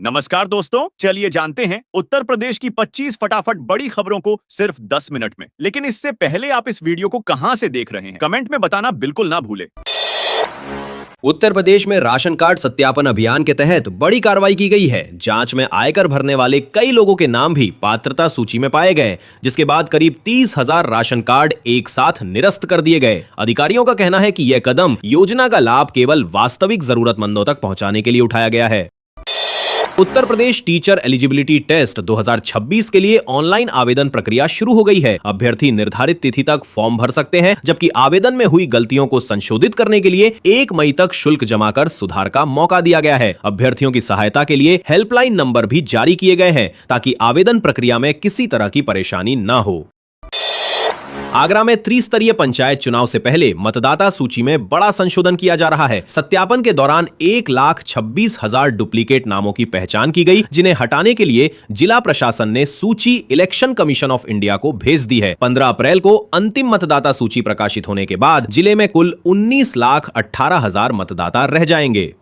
नमस्कार दोस्तों, चलिए जानते हैं उत्तर प्रदेश की 25 फटाफट बड़ी खबरों को सिर्फ 10 मिनट में। लेकिन इससे पहले आप इस वीडियो को कहां से देख रहे हैं, कमेंट में बताना बिल्कुल ना भूलें। उत्तर प्रदेश में राशन कार्ड सत्यापन अभियान के तहत बड़ी कार्रवाई की गई है। जांच में आयकर भरने वाले कई लोगों के नाम भी पात्रता सूची में पाए गए, जिसके बाद करीब 30,000 राशन कार्ड एक साथ निरस्त कर दिए गए। अधिकारियों का कहना है कि यह कदम योजना का लाभ केवल वास्तविक जरूरतमंदों तक पहुंचाने के लिए उठाया गया है। Uttar Pradesh teacher eligibility test 2026 के लिए ऑनलाइन आवेदन प्रक्रिया शुरू हो गई है। अभ्यर्थी निर्धारित तिथि तक फॉर्म भर सकते हैं, जबकि आवेदन में हुई गलतियों को संशोधित करने के लिए 1 मई तक शुल्क जमा कर सुधार का मौका दिया गया है। अभ्यर्थियों की सहायता के लिए हेल्पलाइन नंबर भी जारी किए गए हैं, ताकि आवेदन प्रक्रिया में किसी तरह की परेशानी न हो। आगरा में त्रिस्तरीय पंचायत चुनाव से पहले मतदाता सूची में बड़ा संशोधन किया जा रहा है। सत्यापन के दौरान 1,26,000 डुप्लीकेट नामों की पहचान की गई, जिन्हें हटाने के लिए जिला प्रशासन ने सूची इलेक्शन कमीशन ऑफ इंडिया को भेज दी है। 15 अप्रैल को अंतिम मतदाता सूची प्रकाशित होने के बाद जिले में कुल 19,18,000 मतदाता रह जाएंगे।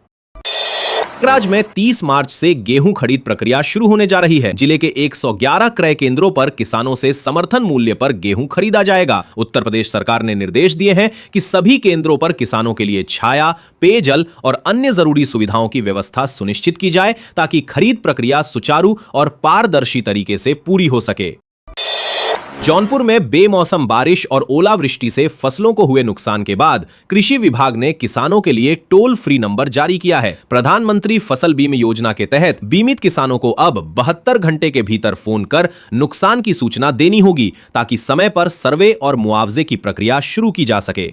प्रयागराज में 30 मार्च से गेहूं खरीद प्रक्रिया शुरू होने जा रही है। जिले के 111 क्रय केंद्रों पर किसानों से समर्थन मूल्य पर गेहूं खरीदा जाएगा। उत्तर प्रदेश सरकार ने निर्देश दिए हैं कि सभी केंद्रों पर किसानों के लिए छाया, पेयजल और अन्य जरूरी सुविधाओं की व्यवस्था सुनिश्चित की जाए, ताकि खरीद प्रक्रिया सुचारू और पारदर्शी तरीके से पूरी हो सके। जौनपुर में बेमौसम बारिश और ओलावृष्टि से फसलों को हुए नुकसान के बाद कृषि विभाग ने किसानों के लिए टोल फ्री नंबर जारी किया है। प्रधानमंत्री फसल बीमा योजना के तहत बीमित किसानों को अब 72 घंटे के भीतर फोन कर नुकसान की सूचना देनी होगी, ताकि समय पर सर्वे और मुआवजे की प्रक्रिया शुरू की जा सके।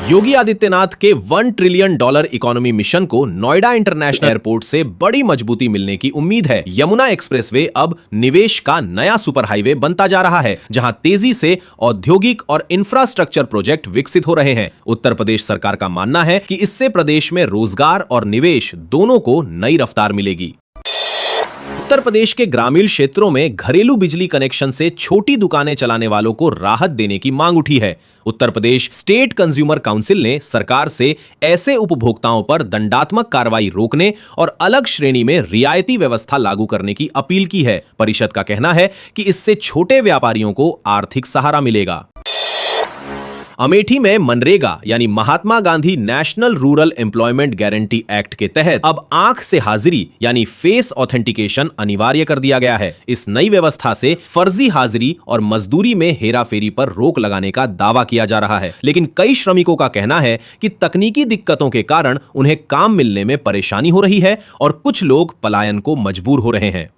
योगी आदित्यनाथ के $1 ट्रिलियन इकोनॉमी मिशन को नोएडा इंटरनेशनल एयरपोर्ट से बड़ी मजबूती मिलने की उम्मीद है। यमुना एक्सप्रेसवे अब निवेश का नया सुपर हाईवे बनता जा रहा है, जहां तेजी से औद्योगिक और इंफ्रास्ट्रक्चर प्रोजेक्ट विकसित हो रहे हैं। उत्तर प्रदेश सरकार का मानना है कि इससे प्रदेश में रोजगार और निवेश दोनों को नई रफ्तार मिलेगी। उत्तर प्रदेश के ग्रामीण क्षेत्रों में घरेलू बिजली कनेक्शन से छोटी दुकानें चलाने वालों को राहत देने की मांग उठी है। Uttar Pradesh state consumer council ने सरकार से ऐसे उपभोक्ताओं पर दंडात्मक कार्रवाई रोकने और अलग श्रेणी में रियायती व्यवस्था लागू करने की अपील की है। परिषद का कहना है कि इससे छोटे व्यापारियों को आर्थिक सहारा मिलेगा। अमेठी में मनरेगा यानी Mahatma Gandhi national rural employment guarantee act के तहत अब आंख से हाजिरी यानी फेस ऑथेंटिकेशन अनिवार्य कर दिया गया है। इस नई व्यवस्था से फर्जी हाजिरी और मजदूरी में हेराफेरी पर रोक लगाने का दावा किया जा रहा है, लेकिन कई श्रमिकों का कहना है कि तकनीकी दिक्कतों के कारण उन्हें काम मिलने में परेशानी हो रही है और कुछ लोग पलायन को मजबूर हो रहे हैं।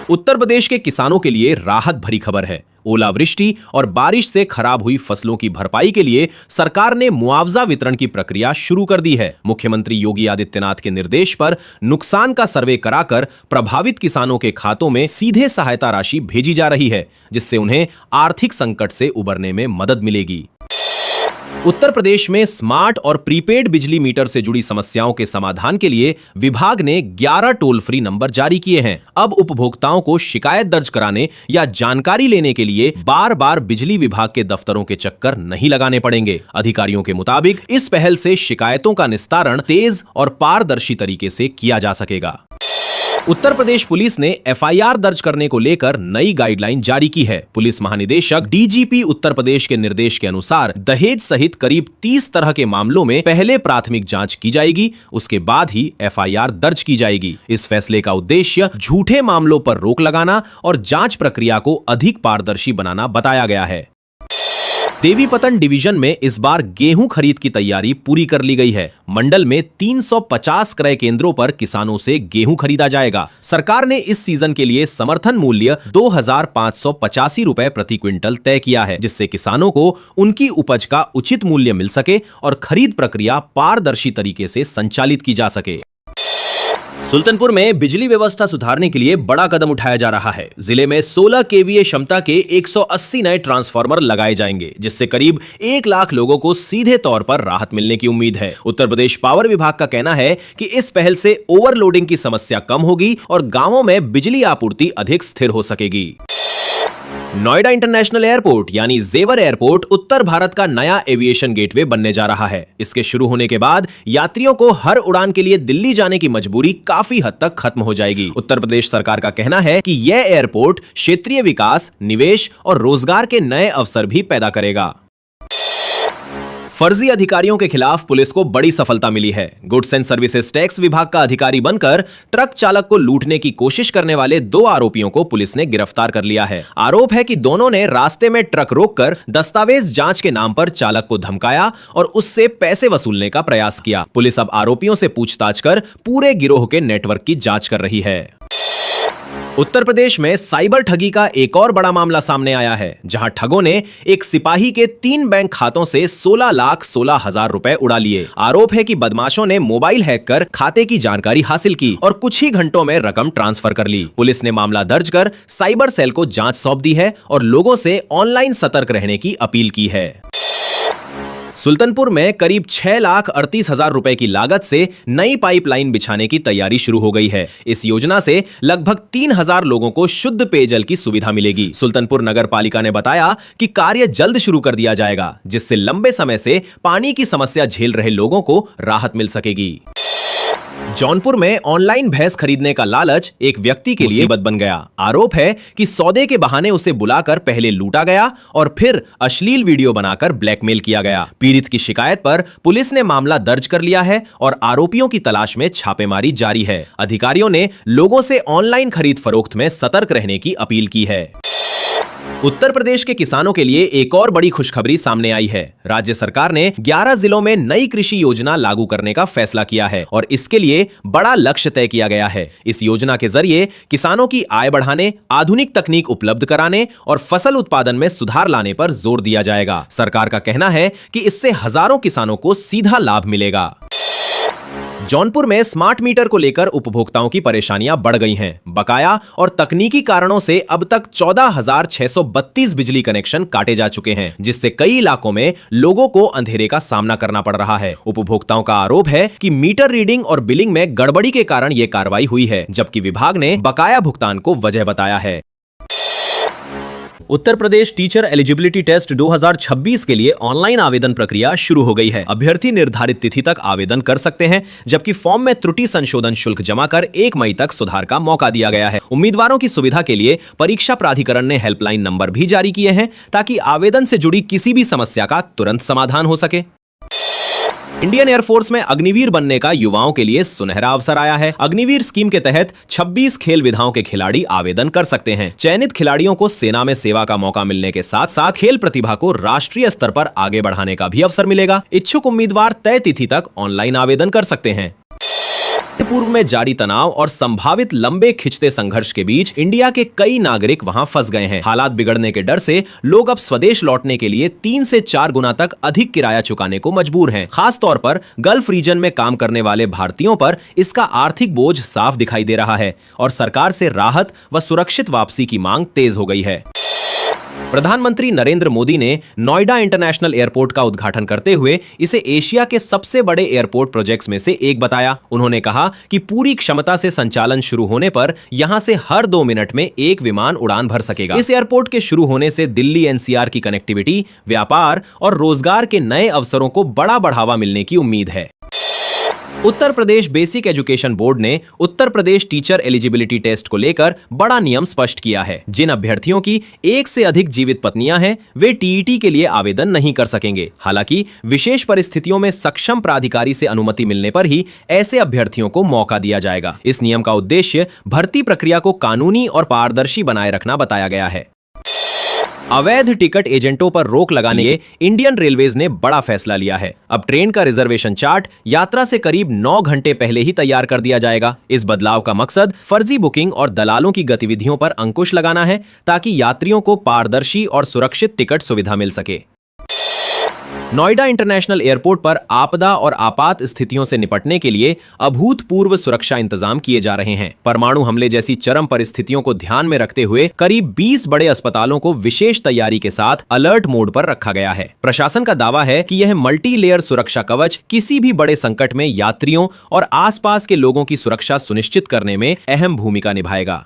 उत्तर प्रदेश के किसानों के लिए राहत भरी खबर है। ओलावृष्टि और बारिश से खराब हुई फसलों की भरपाई के लिए सरकार ने मुआवजा वितरण की प्रक्रिया शुरू कर दी है। मुख्यमंत्री योगी आदित्यनाथ के निर्देश पर नुकसान का सर्वे कराकर प्रभावित किसानों के खातों में सीधे सहायता राशि भेजी जा रही है, जिससे उन्हें आर्थिक संकट से उबरने में मदद मिलेगी। उत्तर प्रदेश में स्मार्ट और प्रीपेड बिजली मीटर से जुड़ी समस्याओं के समाधान के लिए विभाग ने 11 टोल फ्री नंबर जारी किए हैं। अब उपभोक्ताओं को शिकायत दर्ज कराने या जानकारी लेने के लिए बार बार बिजली विभाग के दफ्तरों के चक्कर नहीं लगाने पड़ेंगे। अधिकारियों के मुताबिक इस पहल से शिकायतों का निस्तारण तेज और पारदर्शी तरीके से किया जा सकेगा। उत्तर प्रदेश पुलिस ने एफआईआर दर्ज करने को लेकर नई गाइडलाइन जारी की है। पुलिस महानिदेशक डीजीपी उत्तर प्रदेश के निर्देश के अनुसार दहेज सहित करीब 30 तरह के मामलों में पहले प्राथमिक जांच की जाएगी, उसके बाद ही एफआईआर दर्ज की जाएगी। इस फैसले का उद्देश्य झूठे मामलों पर रोक लगाना और जांच प्रक्रिया को अधिक पारदर्शी बनाना बताया गया है। देवीपतन डिवीजन में इस बार गेहूं खरीद की तैयारी पूरी कर ली गई है। मंडल में 350 क्रय केंद्रों पर किसानों से गेहूं खरीदा जाएगा। सरकार ने इस सीजन के लिए समर्थन मूल्य 2,585 रुपए प्रति क्विंटल तय किया है, जिससे किसानों को उनकी उपज का उचित मूल्य मिल सके और खरीद प्रक्रिया पारदर्शी तरीके से संचालित की जा सके। सुल्तानपुर में बिजली व्यवस्था सुधारने के लिए बड़ा कदम उठाया जा रहा है। जिले में 16 केवीए क्षमता के 180 नए ट्रांसफार्मर लगाए जाएंगे, जिससे करीब 1 लाख लोगों को सीधे तौर पर राहत मिलने की उम्मीद है। उत्तर प्रदेश पावर विभाग का कहना है कि इस पहल से ओवरलोडिंग की समस्या कम होगी और गांवों में बिजली आपूर्ति अधिक स्थिर हो सकेगी। नोएडा इंटरनेशनल एयरपोर्ट यानी जेवर एयरपोर्ट उत्तर भारत का नया एविएशन गेटवे बनने जा रहा है। इसके शुरू होने के बाद यात्रियों को हर उड़ान के लिए दिल्ली जाने की मजबूरी काफी हद तक खत्म हो जाएगी। उत्तर प्रदेश सरकार का कहना है कि यह एयरपोर्ट क्षेत्रीय विकास, निवेश और रोजगार के नए अवसर भी पैदा करेगा। फर्जी अधिकारियों के खिलाफ पुलिस को बड़ी सफलता मिली है। गुड्स एंड सर्विसेज टैक्स विभाग का अधिकारी बनकर ट्रक चालक को लूटने की कोशिश करने वाले 2 आरोपियों को पुलिस ने गिरफ्तार कर लिया है। आरोप है कि दोनों ने रास्ते में ट्रक रोककर दस्तावेज जांच के नाम पर चालक को धमकाया और उससे पैसे वसूलने का प्रयास किया। पुलिस अब आरोपियों से पूछताछ कर पूरे गिरोह के नेटवर्क की जांच कर रही है। उत्तर प्रदेश में साइबर ठगी का एक और बड़ा मामला सामने आया है, जहां ठगों ने एक सिपाही के 3 बैंक खातों से 16,16,000 रुपए उड़ा लिए। आरोप है कि बदमाशों ने मोबाइल हैक कर खाते की जानकारी हासिल की और कुछ ही घंटों में रकम ट्रांसफर कर ली। पुलिस ने मामला दर्ज कर साइबर सेल को जांच सौंप दी है और लोगों से ऑनलाइन सतर्क रहने की अपील की है। सुल्तानपुर में करीब 6,38,000 रुपए की लागत से नई पाइपलाइन बिछाने की तैयारी शुरू हो गई है। इस योजना से लगभग 3,000 लोगों को शुद्ध पेयजल की सुविधा मिलेगी। सुल्तानपुर नगर पालिका ने बताया कि कार्य जल्द शुरू कर दिया जाएगा, जिससे लंबे समय से पानी की समस्या झेल रहे लोगों को राहत मिल सकेगी। जौनपुर में ऑनलाइन भैंस खरीदने का लालच एक व्यक्ति के लिए मुसीबत बन गया। आरोप है कि सौदे के बहाने उसे बुलाकर पहले लूटा गया और फिर अश्लील वीडियो बनाकर ब्लैकमेल किया गया। पीड़ित की शिकायत पर पुलिस ने मामला दर्ज कर लिया है और आरोपियों की तलाश में छापेमारी जारी है। अधिकारियों ने लोगों से ऑनलाइन खरीद फरोख्त में सतर्क रहने की अपील की है। उत्तर प्रदेश के किसानों के लिए एक और बड़ी खुशखबरी सामने आई है। राज्य सरकार ने 11 जिलों में नई कृषि योजना लागू करने का फैसला किया है और इसके लिए बड़ा लक्ष्य तय किया गया है। इस योजना के जरिए किसानों की आय बढ़ाने, आधुनिक तकनीक उपलब्ध कराने और फसल उत्पादन में सुधार लाने पर जोर दिया जाएगा। सरकार का कहना है कि इससे हजारों किसानों को सीधा लाभ मिलेगा। जौनपुर में स्मार्ट मीटर को लेकर उपभोक्ताओं की परेशानियां बढ़ गई हैं। बकाया और तकनीकी कारणों से अब तक 14,632 बिजली कनेक्शन काटे जा चुके हैं, जिससे कई इलाकों में लोगों को अंधेरे का सामना करना पड़ रहा है। उपभोक्ताओं का आरोप है कि मीटर रीडिंग और बिलिंग में गड़बड़ी के कारण यह कार्रवाई हुई है, जबकि विभाग ने बकाया भुगतान को वजह बताया है। Uttar Pradesh teacher eligibility test 2026 के लिए ऑनलाइन आवेदन प्रक्रिया शुरू हो गई है। अभ्यर्थी निर्धारित तिथि तक आवेदन कर सकते हैं, जबकि फॉर्म में त्रुटि संशोधन शुल्क जमा कर 1 मई तक सुधार का मौका दिया गया है। उम्मीदवारों की सुविधा के लिए परीक्षा प्राधिकरण ने हेल्पलाइन नंबर भी जारी किए हैं, ताकि आवेदन से जुड़ी किसी भी समस्या का तुरंत समाधान हो सके। इंडियन एयरफोर्स में अग्निवीर बनने का युवाओं के लिए सुनहरा अवसर आया है। अग्निवीर स्कीम के तहत 26 खेल विधाओं के खिलाड़ी आवेदन कर सकते हैं। चयनित खिलाड़ियों को सेना में सेवा का मौका मिलने के साथ साथ खेल प्रतिभा को राष्ट्रीय स्तर पर आगे बढ़ाने का भी अवसर मिलेगा। इच्छुक उम्मीदवार तय तिथि तक ऑनलाइन आवेदन कर सकते हैं। पूर्व में जारी तनाव और संभावित लंबे खिंचते संघर्ष के बीच इंडिया के कई नागरिक वहां फंस गए हैं। हालात बिगड़ने के डर से लोग अब स्वदेश लौटने के लिए 3 से 4 गुना तक अधिक किराया चुकाने को मजबूर हैं। खास तौर पर गल्फ रीजन में काम करने वाले भारतीयों पर इसका आर्थिक बोझ साफ दिखाई दे रहा है और सरकार से राहत व सुरक्षित वापसी की मांग तेज हो गई है। प्रधानमंत्री नरेंद्र मोदी ने नोएडा इंटरनेशनल एयरपोर्ट का उद्घाटन करते हुए इसे एशिया के सबसे बड़े एयरपोर्ट प्रोजेक्ट्स में से एक बताया। उन्होंने कहा कि पूरी क्षमता से संचालन शुरू होने पर यहां से हर 2 मिनट में एक विमान उड़ान भर सकेगा। इस एयरपोर्ट के शुरू होने से दिल्ली एनसीआर की कनेक्टिविटी, व्यापार और रोजगार के नए अवसरों को बड़ा बढ़ावा मिलने की उम्मीद है। Uttar Pradesh basic education board ने Uttar Pradesh teacher eligibility test को लेकर बड़ा नियम स्पष्ट किया है। जिन अभ्यर्थियों की 1 से अधिक जीवित पत्नियां हैं, वे टीईटी के लिए आवेदन नहीं कर सकेंगे। हालांकि विशेष परिस्थितियों में सक्षम प्राधिकारी से अनुमति मिलने पर ही ऐसे अभ्यर्थियों को मौका दिया जाएगा। इस नियम का उद्देश्य भर्ती प्रक्रिया को कानूनी और पारदर्शी बनाए रखना बताया गया है। अवैध टिकट एजेंटों पर रोक लगाने के इंडियन रेलवेज ने बड़ा फैसला लिया है। अब ट्रेन का रिजर्वेशन चार्ट यात्रा से करीब 9 घंटे पहले ही तैयार कर दिया जाएगा। इस बदलाव का मकसद फर्जी बुकिंग और दलालों की गतिविधियों पर अंकुश लगाना है, ताकि यात्रियों को पारदर्शी और सुरक्षित टिकट सुविधा मिल सके। नोएडा इंटरनेशनल एयरपोर्ट पर आपदा और आपात स्थितियों से निपटने के लिए अभूतपूर्व सुरक्षा इंतजाम किए जा रहे हैं। परमाणु हमले जैसी चरम परिस्थितियों को ध्यान में रखते हुए करीब 20 बड़े अस्पतालों को विशेष तैयारी के साथ अलर्ट मोड पर रखा गया है। प्रशासन का दावा है कि यह मल्टी लेयर सुरक्षा कवच किसी भी बड़े संकट में यात्रियों और आसपास के लोगों की सुरक्षा सुनिश्चित करने में अहम भूमिका निभाएगा।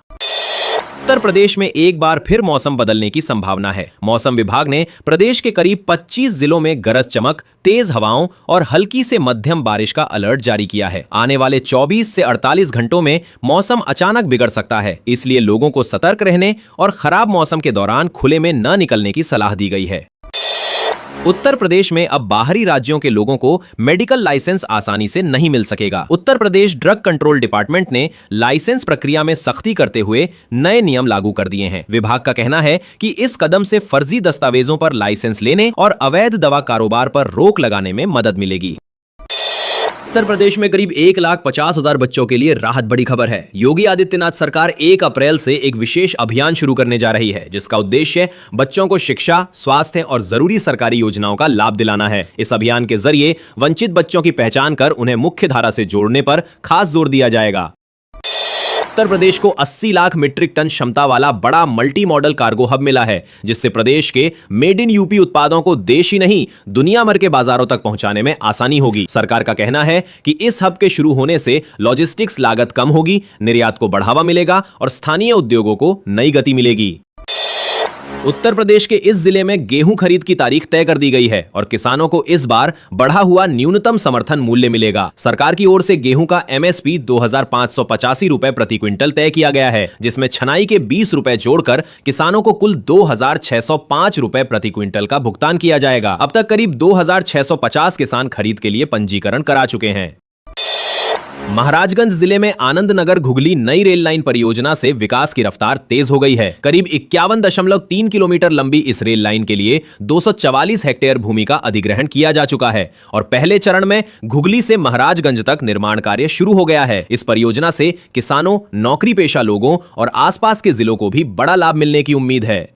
उत्तर प्रदेश में एक बार फिर मौसम बदलने की संभावना है। मौसम विभाग ने प्रदेश के करीब 25 जिलों में गरज चमक, तेज हवाओं और हल्की से मध्यम बारिश का अलर्ट जारी किया है। आने वाले 24 से 48 घंटों में मौसम अचानक बिगड़ सकता है, इसलिए लोगों को सतर्क रहने और खराब मौसम के दौरान खुले में न निकलने की सलाह दी गई है। उत्तर प्रदेश में अब बाहरी राज्यों के लोगों को मेडिकल लाइसेंस आसानी से नहीं मिल सकेगा। Uttar Pradesh drug control department ने लाइसेंस प्रक्रिया में सख्ती करते हुए नए नियम लागू कर दिए हैं। विभाग का कहना है कि इस कदम से फर्जी दस्तावेजों पर लाइसेंस लेने और अवैध दवा कारोबार पर रोक लगाने में मदद मिलेगी। उत्तर प्रदेश में करीब 1,50,000 बच्चों के लिए राहत बड़ी खबर है। योगी आदित्यनाथ सरकार 1 अप्रैल से एक विशेष अभियान शुरू करने जा रही है, जिसका उद्देश्य बच्चों को शिक्षा, स्वास्थ्य और जरूरी सरकारी योजनाओं का लाभ दिलाना है। इस अभियान के जरिए वंचित बच्चों की पहचान कर उन्हें मुख्य धारा से जोड़ने पर खास जोर दिया जाएगा। उत्तर प्रदेश को 80 लाख मीट्रिक टन क्षमता वाला बड़ा मल्टी मॉडल कार्गो हब मिला है, जिससे प्रदेश के मेड इन यूपी उत्पादों को देश ही नहीं दुनिया भर के बाजारों तक पहुंचाने में आसानी होगी। सरकार का कहना है कि इस हब के शुरू होने से लॉजिस्टिक्स लागत कम होगी, निर्यात को बढ़ावा मिलेगा और स्थानीय उद्योगों को नई गति मिलेगी। उत्तर प्रदेश के इस जिले में गेहूं खरीद की तारीख तय कर दी गई है और किसानों को इस बार बढ़ा हुआ न्यूनतम समर्थन मूल्य मिलेगा। सरकार की ओर से गेहूं का एमएसपी 2,585 रुपए प्रति क्विंटल तय किया गया है, जिसमें छनाई के 20 रुपए जोड़कर किसानों को कुल 2,605 रुपए प्रति क्विंटल का भुगतान किया जाएगा। अब तक करीब 2,650 किसान खरीद के लिए पंजीकरण करा चुके हैं। महाराजगंज जिले में आनंद नगर घुगली नई रेल लाइन परियोजना से विकास की रफ्तार तेज हो गई है। करीब 51.3 किलोमीटर लंबी इस रेल लाइन के लिए 244 हेक्टेयर भूमि का अधिग्रहण किया जा चुका है और पहले चरण में घुगली से महाराजगंज तक निर्माण कार्य शुरू हो गया है। इस परियोजना से किसानों, नौकरी पेशा लोगों और आसपास के जिलों को भी बड़ा लाभ मिलने की उम्मीद है।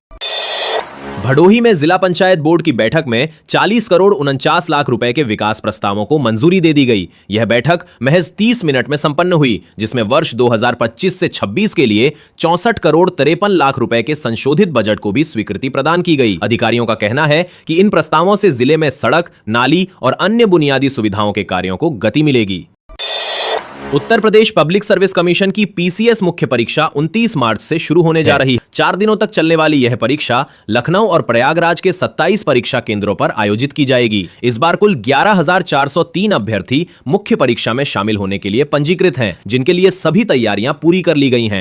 भदोही में जिला पंचायत बोर्ड की बैठक में 40 करोड़ 49 लाख रुपए के विकास प्रस्तावों को मंजूरी दे दी गई। यह बैठक महज 30 मिनट में संपन्न हुई, जिसमें वर्ष 2025 से 26 के लिए 64 करोड़ 53 लाख रुपए के संशोधित बजट को भी स्वीकृति प्रदान की गई। अधिकारियों का कहना है कि इन प्रस्तावों से जिले में सड़क, नाली और अन्य बुनियादी सुविधाओं के कार्यों को गति मिलेगी। Uttar Pradesh public service commission की पीसीएस मुख्य परीक्षा 29 मार्च से शुरू होने जा रही है। 4 दिनों तक चलने वाली यह परीक्षा लखनऊ और प्रयागराज के 27 परीक्षा केंद्रों पर आयोजित की जाएगी। इस बार कुल 11,403 अभ्यर्थी मुख्य परीक्षा में शामिल होने के लिए पंजीकृत हैं, जिनके लिए सभी तैयारियां पूरी कर ली गई हैं।